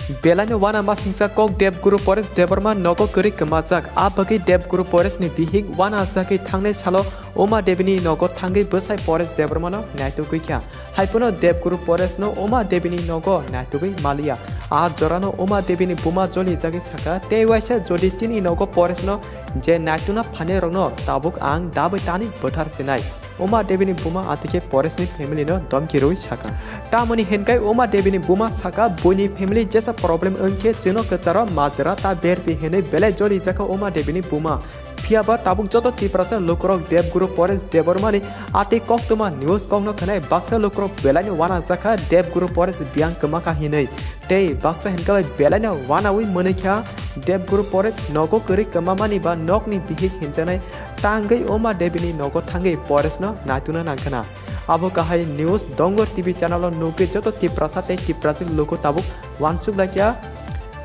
Belano wana masingsa kok Dev Guru Pores Deborma nogo kuri kemajak abagi Dev Guru Pores ni bihik wana jaki thangne salo Oma Devini nogo thangi besai Pores Deborma no naitugui kya haipono Dev Guru Pores no Oma Devini nogo naitugui malia a jorano Oma Devini buma joli jagi saka tewaisa jodi chini nogo Pores no je naituna phane rogno tabuk ang dabai tani bothar sinai Oma Devini buma atike Pores ni family no domki roi saka tamani henkai Oma Devini buma saka boni family jesa problem unke chino kacharo majra ta berti hene bele joli jaka Oma Devini buma Piaba tabuk joto tiprasa lokrok Dev Guru Pores Debormani ati kok tuma news kok no khanai baksa lokrok belani wana jaka Dev Guru Pores biang kemaka hinai tei baksa henka belani wana wi monikha Dev Guru Pores nogo kuri kemamani ba nokni bihik hinjanai tangai Oma Devini nogo thangai Pores no natuna nangkhana abo kahai news dongor TV channel noke joto tiprasa tei tiprasa loko tabuk wansuk lakya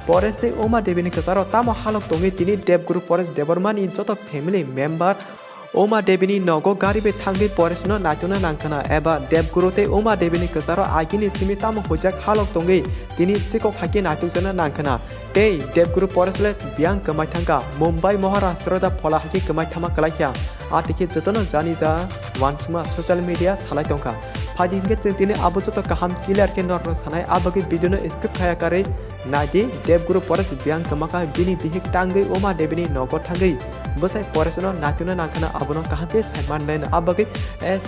Pores te Oma Devini kasaro tamo halok tongi tini Dev Guru Pores Debormani joto family member Oma Devini nogo garibe thangi Pores no natuna nangkhana eba Dev Guru te Oma Devini kasaro agini simi tamo hojak halok tongi tini sikok haki natujana nangkhana tei Dev Guru Pores le biang kamai thangka Mumbai Maharashtra da phola haki kamai thama kalakya atike jotono jani ja wansuma social media salai tongka Fadi hingga tini abo joto kaham clear ke norno sanai abagi video no skip khaya kare Nadi Dev Guru Pores biang kemaka bini bihik tangai Oma Devini nogo thangai besai Pores no natuna nangkhana abono kahampe saiman lain abagi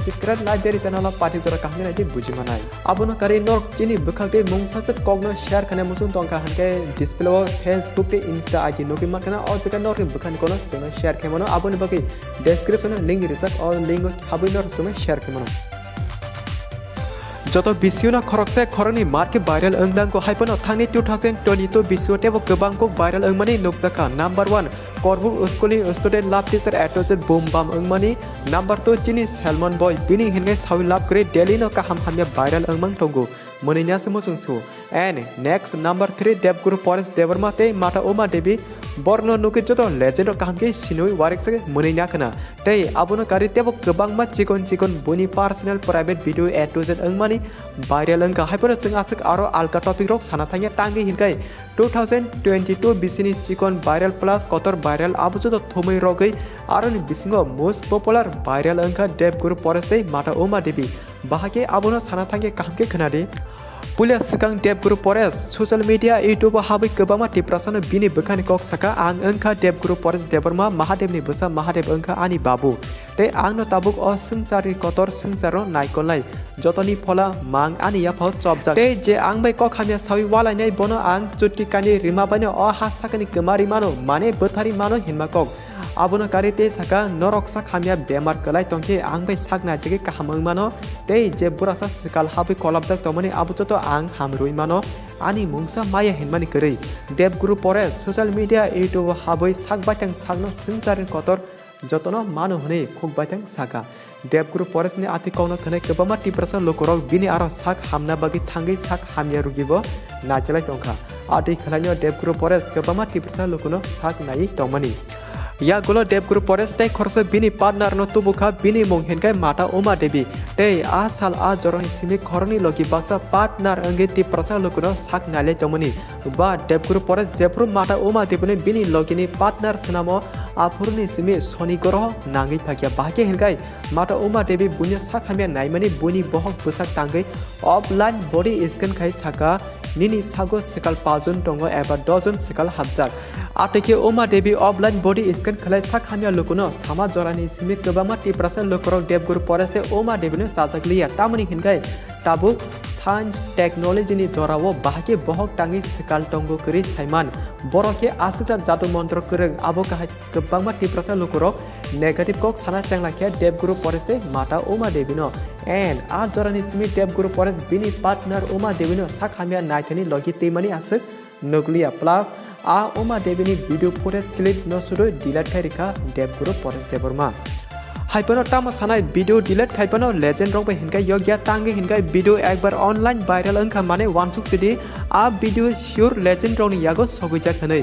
secret library channel party jora kahmi nadi buji manai abono kare nor chini bukhakte mungsasat kogno share khane musun tongka hanke display Facebook te Insta id noki makana o jaka nor bukhan kono chana share khemono aboni bagi description link research or link habi nor sumai share khemono joto bisiyona khorokse khoroni marke viral englang ko haipono thangni 2022 bisyo tebo gobang ko viral engmani nokjaka number 1 Korbuk Uskoli student lab teacher atojet boom bam engmani number 2 chini Salmon boy bini hingai sawi lab kre daily no kaham hamya viral engmang tongo moninya semosungsu and next number 3 Dev Guru Pores Deborma te mata Oma Devi borno nuki joto legend kahamke sinoi warik sage moninya kana tei abono kari tebo gobang ma chikon boni personal private video atojet engmani viral engka haipora jeng asik aro alka topic rok sana thangya tangi hingai 2022 bisini chikon viral plus kotor viral abujo thomai rogai aro ni bisingo most popular viral engka Dev Guru Pores te mata Oma Devi bahake abono sana thangya kahamke khanade Pulia sekang Dev Guru Pores social media YouTube habi kebama tiprasana bini bekan kok saka ang engka Dev Guru Pores Deborma Mahadev ni besa Mahadev engka ani babu te ang no tabuk o sengsari kotor sengsaro naikolai jotoni phola mang ani ya phau chopjak te je ang bai kok hamya sawi walai nei bono ang chutti kani rima bani o hasakani kemari mano mane bothari mano hinma kok abono kari te saka norok sak hamya bemar kalai tongke ang bai sak na jege kahamang mano te je burasa sikal habi kolabjak tomani abujoto ang hamrui mano ani mungsa maya hinmani kari Dev Guru Pores social media YouTube habai sak batang sakno singsarin kotor jotono mano hone khok batang saka Dev Guru Pores ni ati kono khane kebama tiprasa lokorok bini aro sak hamna bagi thangai sak hamya rugibo nachalai tongkha ati khalanyo Dev Guru Pores kebama tiprasa lokono sak nai tongmani Ya golo Dev Guru Pores te khorso bini partner no tubuka bini mong henkai mata Oma Devi te a sal a jorong simi khorni logi baksa partner ange ti prasa lokuno sak nale tomani ba Dev Guru Pores jepru mata Oma Devi bini logini partner sinamo apurni simi soni goroh nangai phakya bahke henkai mata Oma Devi bunya sak hamya naimani buni bohok busak tangai offline body scan khai saka nini sago sekal pajon tongo eba dozen sekal habjak atike Oma Devi offline body scan khalai sak hamya lokuno sama jorani simi kebama tiprasa lokorok Dev Guru Pores te Oma Devi no chajakliya tamani hingai tabu science technology ni jorawo bahake bohok tangi sekal tongo kri saiman boroke asita jadu mantro kereng abo kahai kebama tiprasa lokorok negative kok sana changlakya Dev Guru Pores te mata Oma Devi no and a jorani simi Dev Guru Pores bini partner Oma Devi no sak hamya naithani logi temani asuk nuklia plus a Oma Devi ni video footage clip no sudo delete khairika Dev Guru Pores Deborma Haipono tama sanai video delete haipono legend rong pe hinkai yogya tangi hinkai video ekbar online viral engka mane wansuk sidi a video sure legend rong ni yago sogujak hanai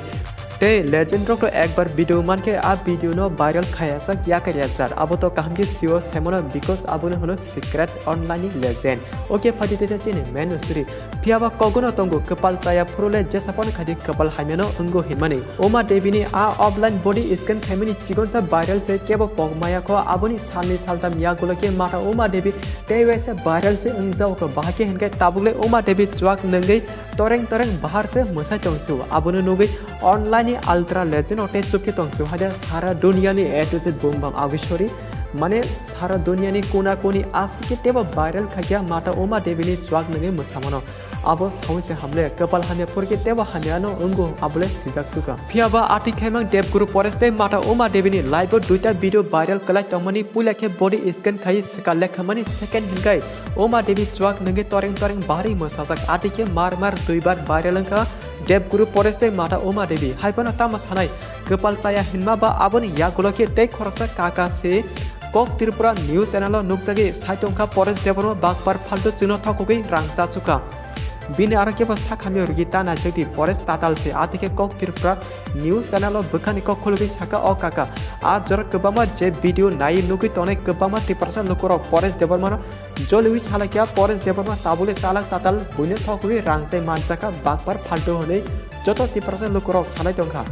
ते legend रोक एक बार video मान के आ video know viral खाया सा क्या करिया sir अब तो काम की सीओ सेमोनो बिकॉज अब ने होनो सीक्रेट ऑनलाइन लेजेंड ओके फटी ते चेने मेन स्टोरी फियाबा कगुनो तंगु कपाल चाया फुरुले जेसापन खादि कपाल हाइमेनो अंगो हिमाने ओमा देवीनी आ offline body scan family chicken सा वायरल से केबो पगमाया को आबुनी सालनि सालता मिया गुलके माथा ओमा देवी ते वैसे वायरल से अंजाव को बाके हनके ताबुले ओमा देवी चुआक नंगै तोरेंग तोरेंग बाहर से मसा चंसु आबुनो नुगै ऑनलाइन अल्ट्रा लेजेंड ओटे चुपके तंसु हादे सारा दुनिया नि ए टू जेड बम बम आविष्कारी माने सारा दुनिया नि कोना कोनी आसिके टेबो वायरल खाया माता ओमा देवीनी चुआक नंगै मसामनो अब साउसे हमले कपाल हाने फुरके टेबो हानेनो अंगो आबले सिजाक सुका फियाबा आतिखेमंग देवगुरु परेस्ते माता ओमा देवीनी लाइव दुइटा वीडियो वायरल कलाय तमनि पुलाखे बॉडी स्कैन खाइ सिकाले खमनि सेकेंड हिनगाय ओमा देवी चुआक नंगे तोरेंग तोरेंग बाहरी मसाजाक आतिखे मार मार दुइ बार वायरल अंका देवगुरु परेस्ते माता ओमा देवी हाइपना तामा सानाय कपाल चाया हिनमा बा आबनि या गुलके ते खरकसा काका से कक त्रिपुरा न्यूज चैनल नुकजागे साइटंखा परेस देवरमा बागपार फाल्तु चुनो थकुगै रांचा सुका बिनि आरो केबो साखामियो रुगिता ना जगदि परेस ताताल से आतिके कक त्रिपुरा न्यूज चैनल बखानि कक खलुगै साका अ काका आ जर कबामा जे वीडियो नाइ नुगै तने कबामा 30% लोकर परेस देवरमा जलुइ सालाकिया परेस देवरमा ताबुले चालाक ताताल बुइनो थकुगै रांचाय मानसाका बागपार फाल्तु हनै जतो 30% लोकर सालाय दंखा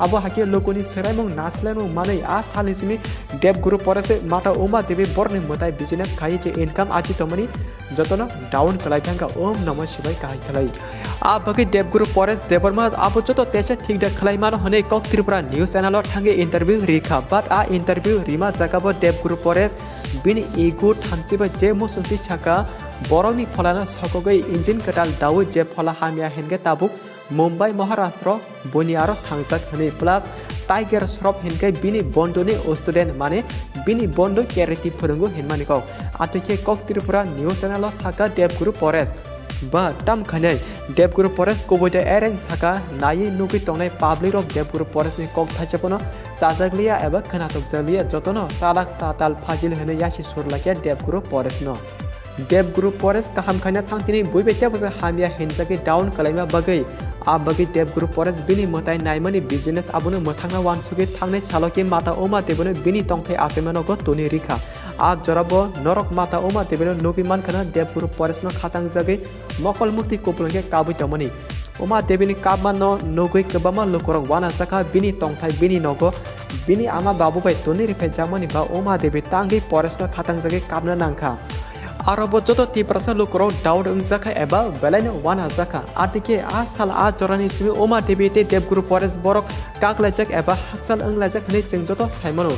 अब हाके लोकोनी सेराइमंग नासलेनो मानै आ सालिसिनि देवगुरु परेसे माता ओमा देवी बरनि मताय बिजनेस खाइ जे इनकम आजि तमनि जतन डाउन कलाय थांगा ओम नमः शिवाय काहि खलाय आ बगे देवगुरु परेस देवरमा अब जतो तेसे ठीक द खलाय मान हने कक त्रिपुरा न्यूज चैनल थांगे इंटरव्यू रिखा बाट आ इंटरव्यू रिमा जागाबो देवगुरु परेस बिनि इगु थांसिबा जे मुसुति छाका बरनि फलाना सकगै इंजिन कटाल दाउ जे फला हामिया हेनगे ताबुक मुंबई महाराष्ट्र बनियारो थांजाक हनै प्लस टाइगर श्रॉफ हिनकै बिनि बंधुनि स्टूडेंट माने बिनि बंधु केरेति फोरोंगु हिनमानिकौ आतिके कक त्रिपुरा न्यूज चैनल साका देवगुरु परेस बा ताम खनै देवगुरु परेस कोबोदे एरें साका नायै नुगै तंनाय पाब्लिक रक देवगुरु परेसनि कक थाइसेपनो चाजागलिया एबा खोनातक जलिया जतनो चालाक ताताल फाजिल हनै यासि सुरलाकिया देवगुरु परेसनो देवगुरु परेस काहाम खाना थांतिनि बुइबेते बसे हामिया हिनजाके डाउन कलाइमा बगै आ बगै देवगुरु परेस बिनि मताय नायमानि बिजनेस आबुनो मथांगा वानसुगे थांनाय सालके माता ओमा देबनो बिनि तंथाय आसेमानोगो तोनि रिखा आ जराबो नरक माता ओमा देबनो नुगिमान खाना देवगुरु परेसनो खासां जगै मकल मुक्ति कोपलगे काबुइ तमनि ओमा देबनि काबमा न नुगै कबामा लोकरक वाना जाखा बिनि तंथाय बिनि नगो बिनि आमा बाबु बाय तोनि रिफाय जामानि बा ओमा देबि तांगै परेसनो खातां जगै काबना नांखा आरोबो जतो 30% लोकर डाउट अंजाखा एबा बेलायनो वाना जाखा आतिके आ साल आ जरानि सिमि ओमा देबि ते देवगुरु परेस बरक काकलाजक एबा हाकसाल अंलाजक नै जों जतो साइमनो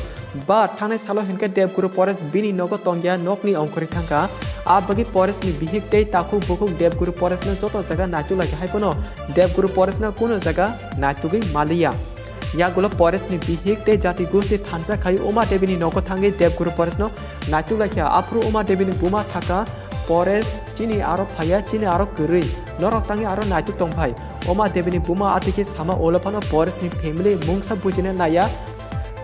बा थांनाय सालो हिनके देवगुरु परेस बिनि नगो तंगिया नकनि अंकरि थांका आ बगि परेसनि बिहिक ते ताकु बुकु देवगुरु परेसनो जतो जागा नातु लागि हाइपनो देवगुरु परेसनो कुनो जागा नातुगै मालिया यागुलो परेसनि बिहिक ते जाति गोष्ठी थानसा खाइ ओमा देबीनि नगो थांगे देवगुरु परेसनो नातु लाखिया आफ्रु ओमा देबीनि बुमा साका परेस चिनि आरो फाया चिनि आरो गरै नरक तांगे आरो नातु तंफाय ओमा देबीनि बुमा आतिके सामा ओलफानो परेसनि फेमिलि मुंसा बुजिना नाया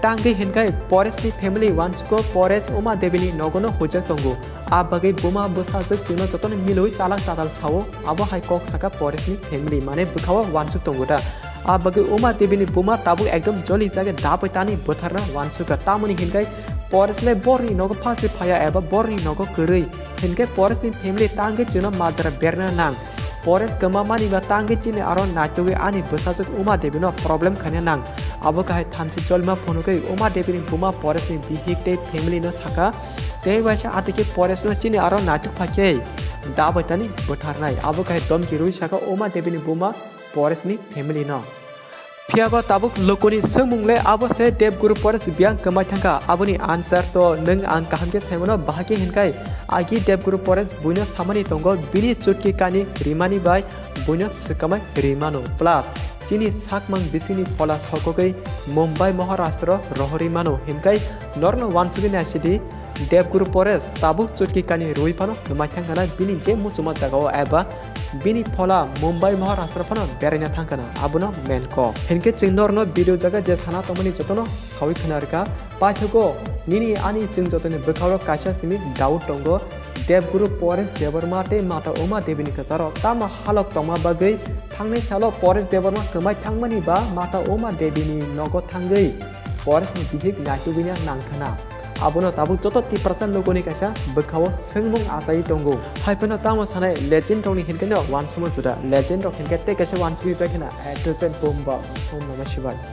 तांगे हिनकाय परेसनि फेमिलि वान्सको परेस ओमा देबीनि नगोनो होजक तंगु आ बगै बुमा बसाजक जुनो जतन मिलुइ तालाक ताताल सावो आबो हाइ कक साका परेसनि फेमिलि माने बुखावा वान्सु तंगुदा आ बगै ओमा देबीनि बुमा ताबु एकदम जलि जागे दापैतानि बोथारना वान्सुका तामुनि हिनकाय परेसले बरनि नगो फासि फाया एबा बरनि नगो गरै हिनकाय परेसनि फेमिलि तांगे जुनो माजरा बेरना नां परेस गमा मानिबा तांगे चिने आरो नातुगे आनि बसाजक ओमा देबीनो प्रब्लेम खाने नां अब काहे थानसि जलमा फोनुकै ओमा देबीनि बुमा परेसनि बिहिक ते फेमिलि न साका ते वासा आतिके परेसनो चिने आरो नातु फाके दाबैतानि बोथारनाय अब काहे दमकि रुइ साका ओमा देबीनि बुमा परेसनि फेमिलि न फियाबा ताबुक लोकोनि सोमुंले आबसे देवगुरु परेस बियां कमाय थांका आबुनि आन्सार तो नों आं काहामके साइमनो बाहाके हिनकाय आगि देवगुरु परेस बुइनो सामानि तंगो बिनि चुटकी कानि रिमानि बाय बुइनो सकामाय रिमानो प्लस चिनी साकमां बिसिनि फला सकगै मुंबई महाराष्ट्र रहरिमानो हिनकाय नरनो वानसुगि नासिदि देवगुरु परेस ताबुक चुटकी कानि रुइफानो नमायथांगाना बिनि जे मुचुमा जागाव एबा बिनि फला मुंबई महाराष्ट्र फनो बेरायना थांखाना आबुनो मेनको हिनके चिंगनरनो वीडियो जगह जे साना तमनि जतनो सावि खनारका पाथको निनि आनि चिंग जतने बखारो काशा सिमि डाउट टंगो देवगुरु परेश देवर्मा ते माता उमा देवीनि कसारो तामा हालक तंमा बागै थांनाय सालाव परेश देवर्मा कमाय थांमानि बा माता उमा देवीनि नगद थांगै परेशनि बिहिक नायथुबिना नांथाना abono tabu joto 30% logoni kaisa bokhawo sengmung asai tongo haipano tamo sanai legend rokni hinkeno wansuma juda legend rok hinke te kaisa wansumi paikena A to Z bomba om namah shivaya।